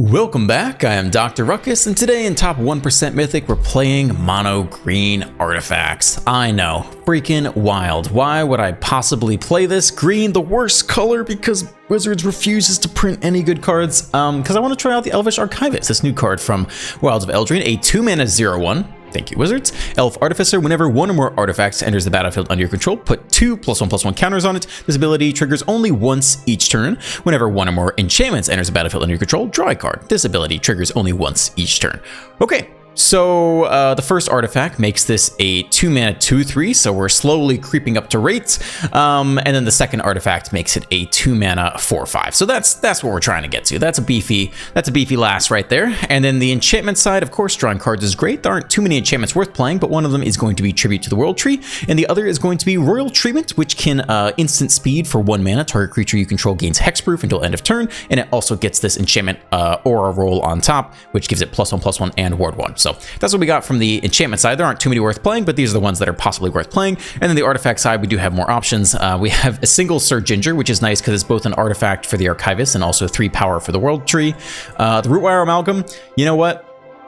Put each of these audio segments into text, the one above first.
Welcome back, I am Dr. Ruckus, and today in Top 1% Mythic, we're playing mono green artifacts. I know, freaking wild. Why would I possibly play this? Green, the worst color, because Wizards refuses to print any good cards. Because I want to try out the Elvish Archivist, this new card from Wilds of Eldraine, a 2-mana 0/1. Thank you, Wizards. Elf Artificer, whenever one or more artifacts enters the battlefield under your control, put 2 +1/+1 counters on it. This ability triggers only once each turn. Whenever one or more enchantments enters the battlefield under your control, draw a card. This ability triggers only once each turn. Okay, so the first artifact makes this a 2-mana 2/3, so we're slowly creeping up to rates. And then the second artifact makes it a 2-mana 4/5. So that's what we're trying to get to. That's a beefy last right there. And then the enchantment side, of course, drawing cards is great. There aren't too many enchantments worth playing, but one of them is going to be Tribute to the World Tree, and the other is going to be Royal Treatment, which can instant speed for 1 mana. Target creature you control gains hexproof until end of turn, and it also gets this enchantment aura roll on top, which gives it +1/+1 and ward 1. So that's what we got from the enchantment side. There aren't too many worth playing, but these are the ones that are possibly worth playing. And then the artifact side, we do have more options. We have a single Sir Ginger, which is nice because it's both an artifact for the Archivist and also 3 power for the World Tree. The Rootwire Amalgam, you know what?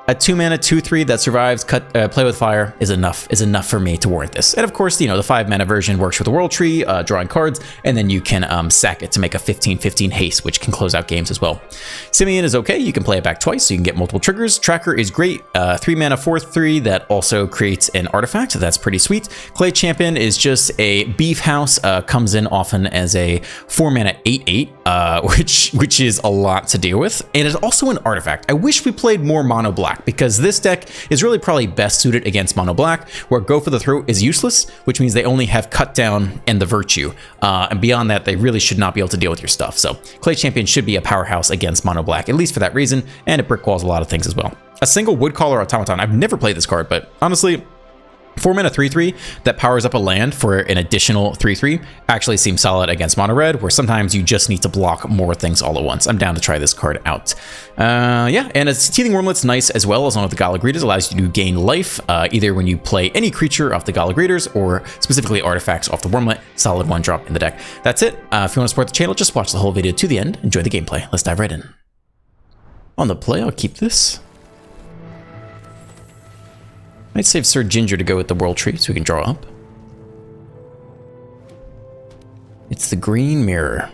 A 2-mana 2/3 that survives play with fire is enough for me to warrant this. And of course, you know, the 5-mana version works with the World Tree, drawing cards, and then you can sack it to make a 15/15 haste, which can close out games as well. Simeon is okay, you can play it back twice, so you can get multiple triggers. Tracker is great, 3-mana 4/3 that also creates an artifact, that's pretty sweet. Clay Champion is just a beef house, comes in often as a 4-mana 8/8, which is a lot to deal with. And it's also an artifact. I wish we played more mono black, because this deck is really probably best suited against mono black, where Go for the Throat is useless, which means they only have Cut Down and the Virtue. And beyond that, they really should not be able to deal with your stuff. So Clay Champion should be a powerhouse against mono black, at least for that reason, and it brick walls a lot of things as well. A single Woodcaller Automaton. I've never played this card, but honestly, 4-mana 3/3 that powers up a land for an additional 3/3 actually seems solid against mono red, where sometimes you just need to block more things all at once. I'm down to try this card out. Yeah, and it's Teething Wormlet's nice as well, as long as the Galagretas allows you to gain life, either when you play any creature off the Galagretas or specifically artifacts off the Wormlet. Solid 1-drop in the deck. That's it. If you want to support the channel, just watch the whole video to the end. Enjoy the gameplay. Let's dive right in. On the play, I'll keep this. Might save Sir Ginger to go with the World Tree so we can draw up. It's the Green Mirror.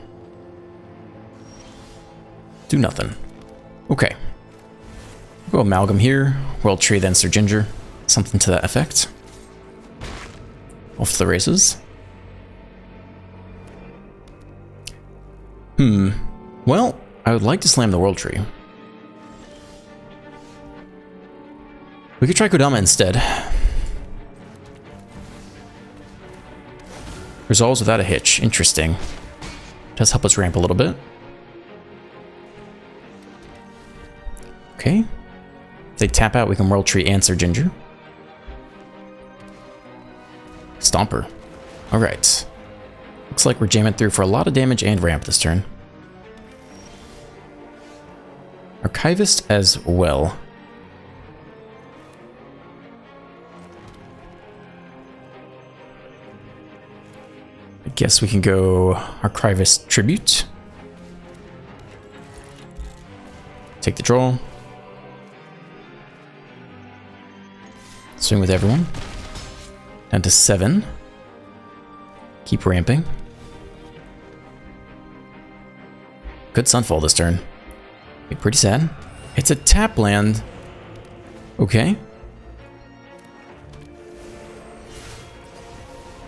Do nothing. Okay. Go Amalgam here. World Tree, then Sir Ginger. Something to that effect. Off to the races. Well, I would like to slam the World Tree. We could try Kodama instead. Resolves without a hitch. Interesting. Does help us ramp a little bit. Okay. If they tap out, we can World Tree and Sir Ginger. Stomper. Alright. Looks like we're jamming through for a lot of damage and ramp this turn. Archivist as well. I guess we can go Archivist Tribute. Take the draw. Swing with everyone. Down to 7. Keep ramping. Good Sunfall this turn. Okay, pretty sad. It's a tap land. Okay.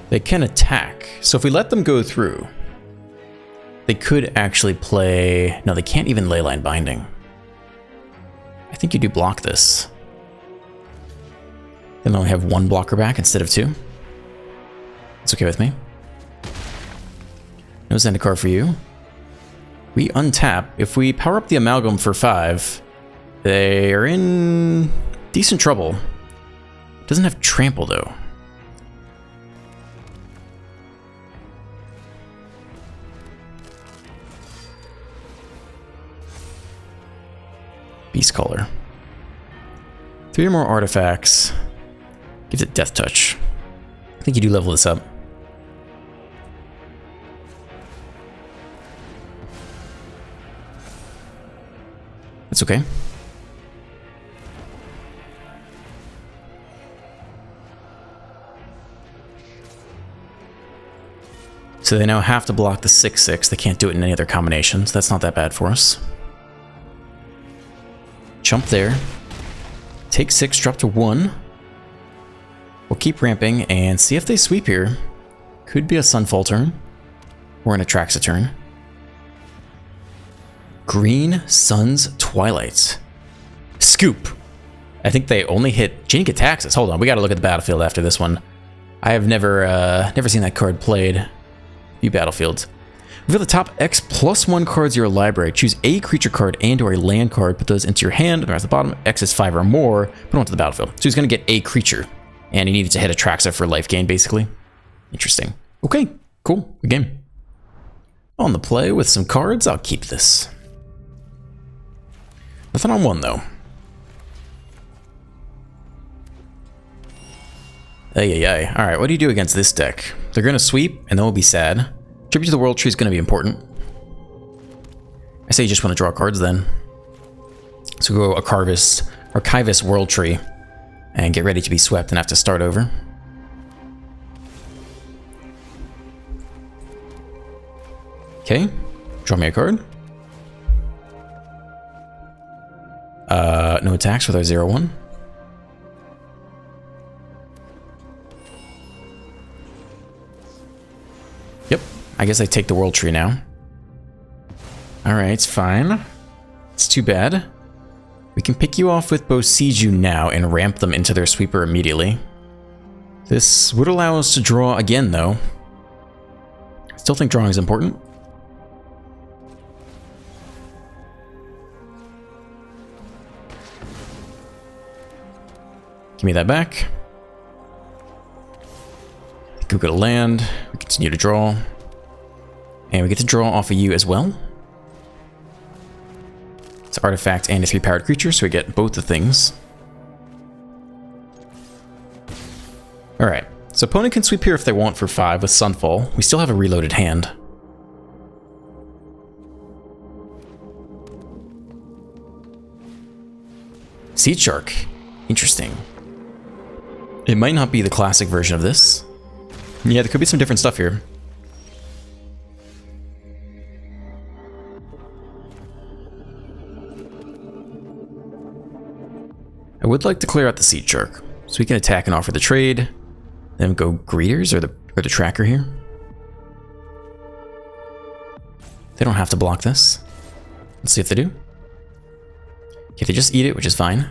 They can attack, so if we let them go through, they could actually play... No, they can't even Leyline Binding. I think you do block this. Then only have 1 blocker back instead of 2. It's okay with me. No Zendikar for you. We untap. If we power up the Amalgam for 5, they are in decent trouble. Doesn't have Trample, though. Beast Caller. 3 or more artifacts. Gives it Death Touch. I think you do level this up. That's That's okay. So they now have to block the 6/6. They can't do it in any other combinations. That's not that bad for us. Jump there. Take 6, drop to 1. We'll keep ramping and see if they sweep here. Could be a Sunfall turn. Or an Atraxa turn. Green Sun's Twilight. Scoop. I think they only hit Jink attacks us. Hold on, we gotta look at the battlefield after this one. I have never seen that card played. View battlefield. Reveal the top X plus 1 cards of your library. Choose a creature card and or a land card. Put those into your hand. And at the bottom, X is 5 or more. Put them onto the battlefield. So he's going to get a creature. And he needed to hit Atraxa for life gain, basically. Interesting. Okay, cool. Good game. On the play with some cards. I'll keep this. Nothing on 1, though. Ay. Alright, what do you do against this deck? They're going to sweep, and then we'll be sad. Tribute to the World Tree is going to be important. I say you just want to draw cards then. So go Archivist World Tree, and get ready to be swept and have to start over. Okay, draw me a card. No attacks with our 0/1. Yep, I guess I take the World Tree now. Alright, it's fine. It's too bad. We can pick you off with Boseiju now and ramp them into their sweeper immediately. This would allow us to draw again, though. I still think drawing is important. Give me that back. Go get a land. We continue to draw. And we get to draw off of you as well. It's an artifact and a 3-powered creature, so we get both the things. Alright, so opponent can sweep here if they want for 5 with Sunfall. We still have a reloaded hand. Seed Shark. Interesting. It might not be the classic version of this. Yeah, there could be some different stuff here. I would like to clear out the Seed Shark, so we can attack and offer the trade. Then go Greeters or the Tracker here. They don't have to block this. Let's see if they do. Okay, they just eat it, which is fine.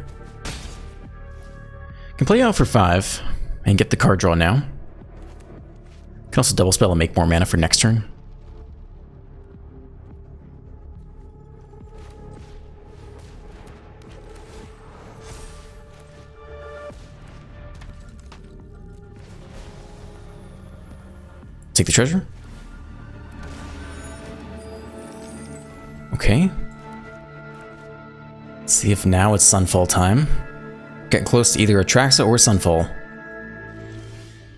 Can play out for 5 and get the card draw now. Can also double spell and make more mana for next turn. Take the treasure. Okay. Let's see if now it's Sunfall time. Getting close to either Atraxa or Sunfall.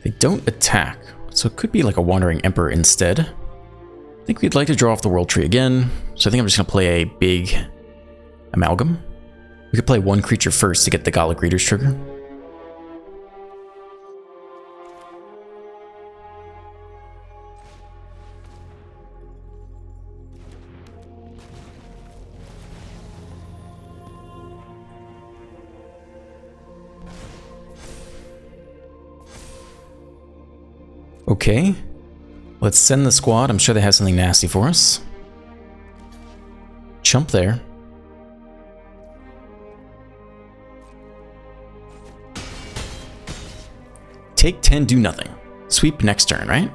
They don't attack, so it could be like a Wandering Emperor instead. I think we'd like to draw off the World Tree again, so I think I'm just going to play a big Amalgam. We could play 1 creature first to get the Gala Greeters trigger. Okay, let's send the squad. I'm sure they have something nasty for us. Jump there. Take 10, do nothing. Sweep next turn, right?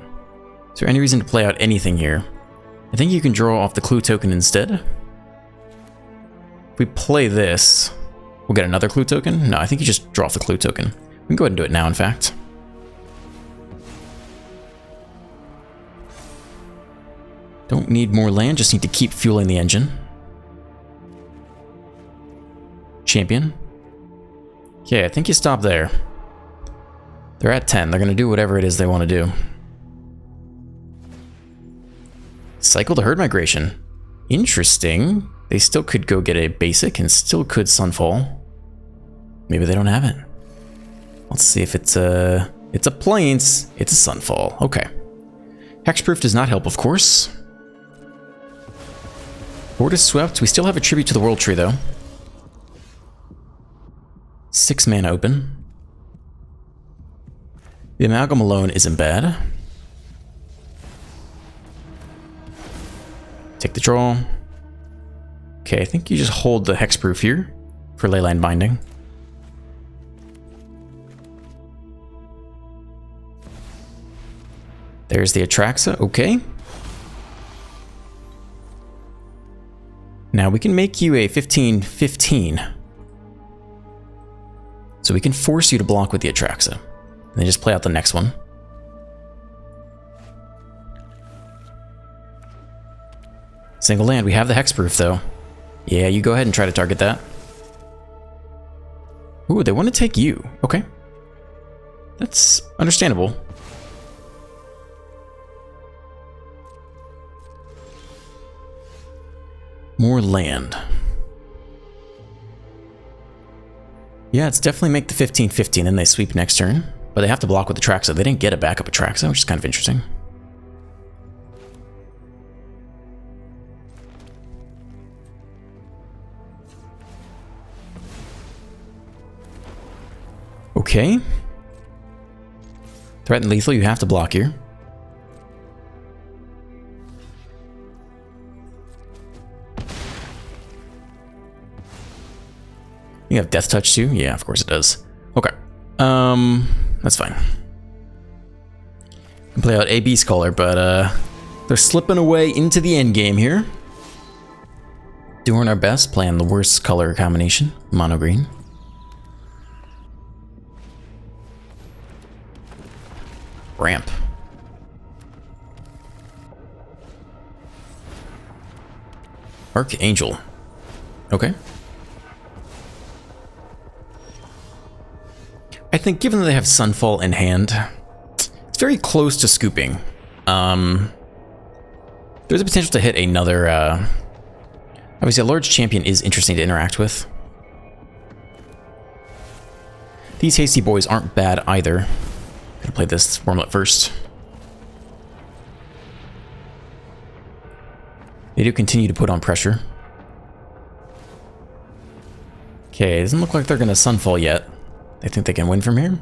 Is there any reason to play out anything here? I think you can draw off the clue token instead. If we play this, we'll get another clue token? No, I think you just draw off the clue token. We can go ahead and do it now, in fact. Don't need more land, just need to keep fueling the engine. Champion. Okay, I think you stop there. They're at 10. They're going to do whatever it is they want to do. Cycle to herd migration. Interesting. They still could go get a basic and still could Sunfall. Maybe they don't have it. Let's see if it's a Plains. It's a Sunfall. Okay. Hexproof does not help, of course. Board is swept. We still have a tribute to the World Tree, though. 6 mana open. The Amalgam alone isn't bad. Take the draw. Okay, I think you just hold the Hexproof here for Leyline Binding. There's the Atraxa, okay. Now we can make you a 15/15. So we can force you to block with the Atraxa. And then just play out the next one. Single land, we have the Hexproof though. Yeah, you go ahead and try to target that. Ooh, they want to take you. Okay. That's understandable. More land. Yeah, it's definitely make the 15/15 and they sweep next turn. But they have to block with Atraxa. They didn't get a backup Atraxa, which is kind of interesting. Okay. Threaten lethal, you have to block here. You have Death Touch too? Yeah, of course it does. Okay. That's fine. Can play out a Beast Caller, but they're slipping away into the end game here. Doing our best, playing the worst color combination, mono green. Ramp. Archangel. Okay. I think given that they have Sunfall in hand, it's very close to scooping. There's a potential to hit another, obviously a large champion is interesting to interact with. These hasty boys aren't bad either. Gonna play this Wormlet first. They do continue to put on pressure. Okay, doesn't look like they're gonna Sunfall yet. They think they can win from here?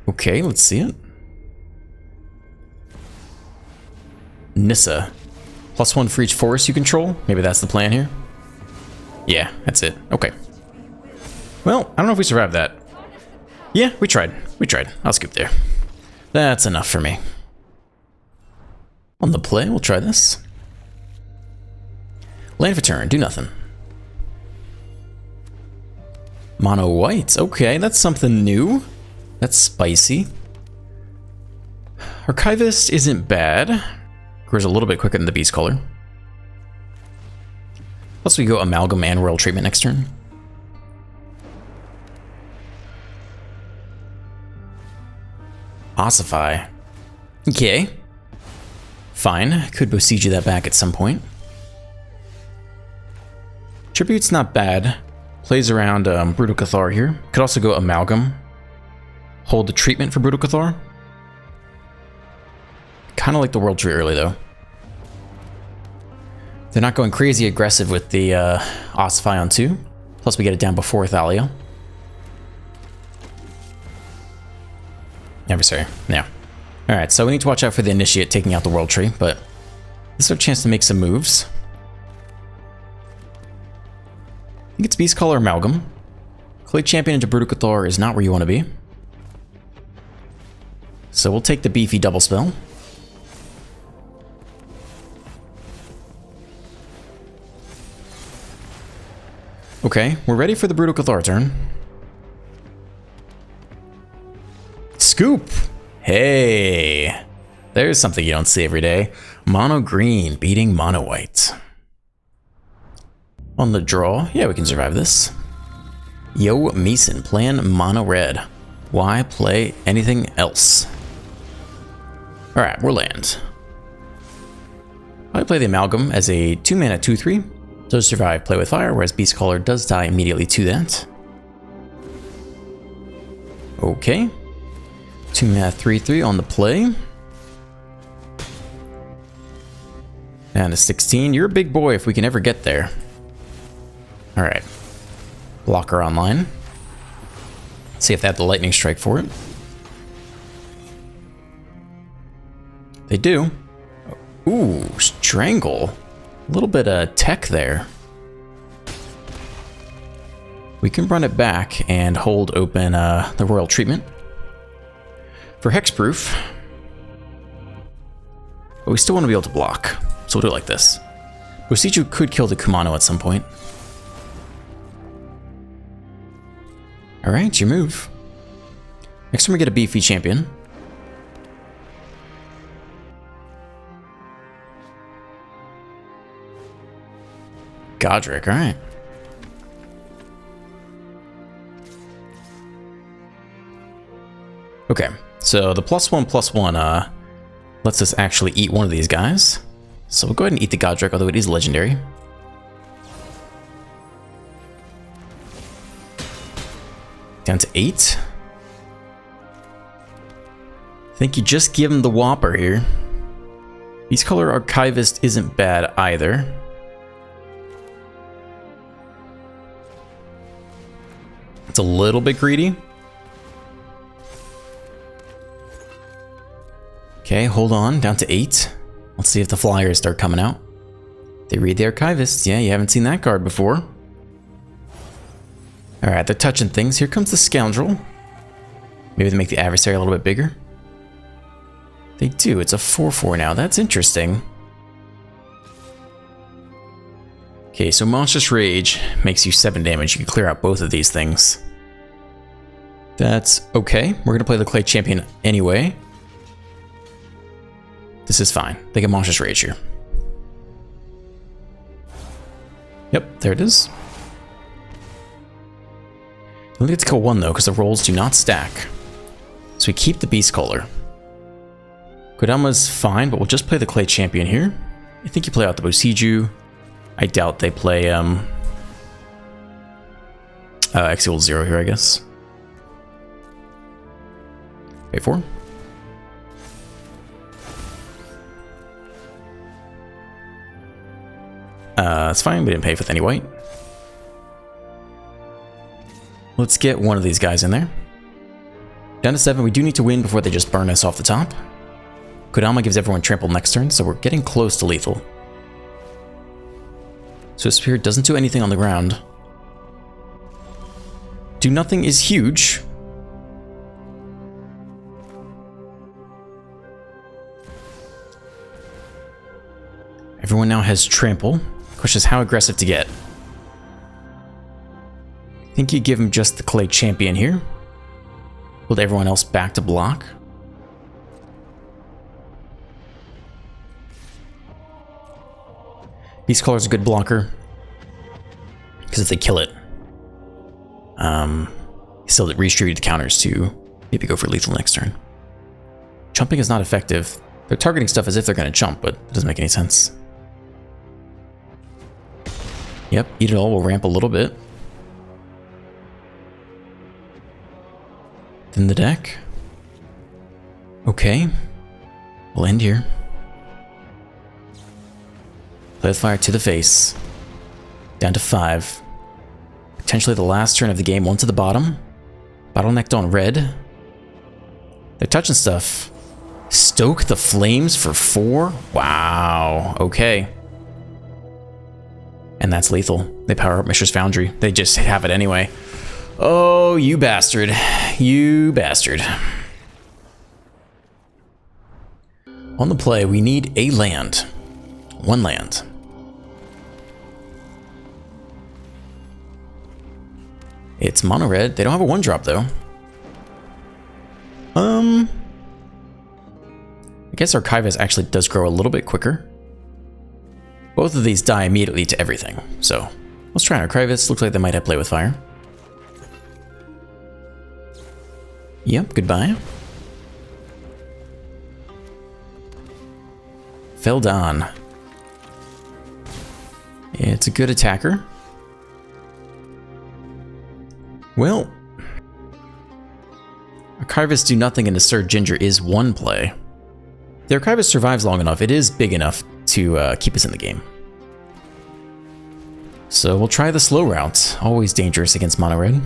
Okay, let's see it. Nissa. +1 for each forest you control? Maybe that's the plan here? Yeah, that's it. Okay. Well, I don't know if we survived that. Yeah, we tried. We tried. I'll scoop there. That's enough for me. On the play, we'll try this. Land for turn, do nothing. Mono white. Okay, that's something new. That's spicy. Archivist isn't bad. Grows a little bit quicker than the Beast Caller. Plus we go Amalgam and Royal Treatment next turn. Ossify. Okay. Fine. Could besiege you that back at some point. Tribute's not bad. Plays around Brutal Cathar here. Could also go Amalgam. Hold the treatment for Brutal Cathar. Kind of like the World Tree early, though. They're not going crazy aggressive with the Ossify on 2. Plus, we get it down before Thalia. Adversary. Yeah. Alright, so we need to watch out for the Initiate taking out the World Tree, but this is our chance to make some moves. I think it's Beast Caller Amalgam. Clay Champion into Brutal Cathar is not where you want to be. So we'll take the beefy double spell. Okay, we're ready for the Brutal Cathar turn. Scoop! Hey! There's something you don't see every day. Mono green beating mono white. On the draw, yeah, we can survive this. Yo, Mason playing mono red. Why play anything else? Alright, we're land. I play the Amalgam as a 2-mana 2/3. Does survive Play with Fire, whereas Beastcaller does die immediately to that. Okay. 2-mana 3/3 on the play. Down to 16. You're a big boy if we can ever get there. Alright. Blocker online. See if they have the Lightning Strike for it. They do. Ooh, Strangle. A little bit of tech there. We can run it back and hold open the Royal Treatment. For Hexproof. But we still want to be able to block. So we'll do it like this. Bosiju could kill the Kumano at some point. Alright, your move. Next time we get a beefy champion. Godric, alright. Okay, so the +1/+1 lets us actually eat one of these guys. So we'll go ahead and eat the Godric, although it is legendary. Down to 8. I think you just give him the Whopper here. Beastcaller Archivist isn't bad either. It's a little bit greedy. Okay, hold on, down to 8. Let's see if the flyers start coming out. They read the Archivist. Yeah, you haven't seen that card before. Alright, they're touching things. Here comes the Scoundrel. Maybe they make the adversary a little bit bigger. They do. It's a 4/4 now. That's interesting. Okay, so Monstrous Rage makes you 7 damage. You can clear out both of these things. That's okay. We're going to play the Clay Champion anyway. This is fine. They get Monstrous Rage here. Yep, there it is. We only get to kill 1 though, because the rolls do not stack. So we keep the Beastcaller. Kodama's fine, but we'll just play the Clay Champion here. I think you play out the Bosiju. I doubt they play Exiled 0 here, I guess. Pay 4. It's fine, we didn't pay with any white. Let's get one of these guys in there. Down to 7, we do need to win before they just burn us off the top. Kodama gives everyone trample next turn, so we're getting close to lethal. So Spirit doesn't do anything on the ground. Do nothing is huge. Everyone now has trample. Question is how aggressive to get. I think you give him just the Clay Champion here. Hold everyone else back to block. Beastcaller's a good blocker. Because if they kill it, still redistribute the counters to maybe go for lethal next turn. Chumping is not effective. They're targeting stuff as if they're going to chump, but it doesn't make any sense. Yep, eat it all. We'll ramp a little bit. Then the deck. Okay. We'll end here. Play with Fire to the face. Down to 5. Potentially the last turn of the game. 1 to the bottom. Bottlenecked on red. They're touching stuff. Stoke the Flames for 4? Wow. Okay. And that's lethal. They power up Mishra's Foundry. They just have it anyway. Oh, you bastard. You bastard. On the play, we need a land. 1 land. It's mono red. They don't have a 1-drop though. I guess Archivist actually does grow a little bit quicker. Both of these die immediately to everything, so let's try an Archivist. Looks like they might have Play with Fire. Yep, goodbye. Feldon. It's a good attacker. Well, Archivist do nothing and Assert Ginger is one play. The Archivist survives long enough. It is big enough to keep us in the game. So we'll try the slow route. Always dangerous against mono red.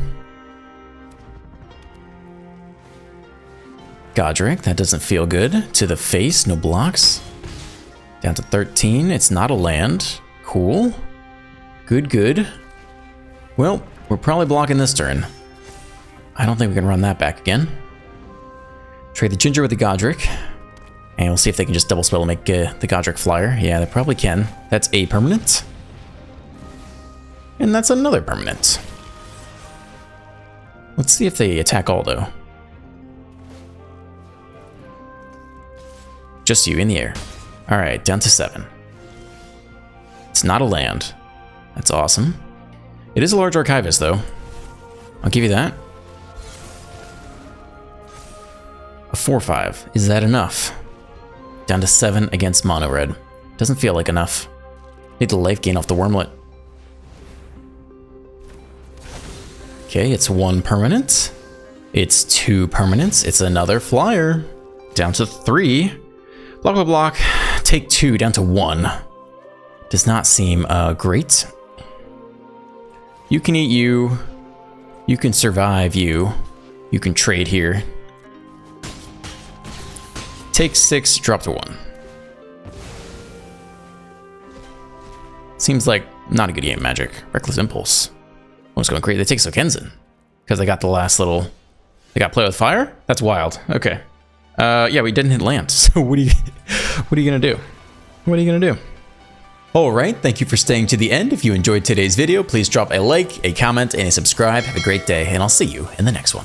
Godric, that doesn't feel good. To the face, no blocks. Down to 13, it's not a land. Cool. Good, good. Well, we're probably blocking this turn. I don't think we can run that back again. Trade the Ginger with the Godric. And we'll see if they can just double spell and make the Godric flyer. Yeah, they probably can. That's a permanent. And that's another permanent. Let's see if they attack Aldo. Just you in the air. Alright, down to 7. It's not a land. That's awesome. It is a large Archivist, though. I'll give you that. A 4/5. Is that enough? Down to 7 against mono red. Doesn't feel like enough. Need the life gain off the Wormlet. Okay, it's 1 permanent. It's 2 permanents. It's another flyer. Down to 3. Block, block, block. Take 2 down to 1. Does not seem great. You can eat you. You can survive you. You can trade here. Take 6, drop to 1. Seems like not a good game, Magic. Reckless Impulse. What's going great? They take Sokenzen. Because they got the last little... They got Play with Fire? That's wild. Okay. Yeah, we didn't hit land. So what are you gonna do? What are you gonna do? Alright, thank you for staying to the end. If you enjoyed today's video, please drop a like, a comment, and a subscribe. Have a great day, and I'll see you in the next one.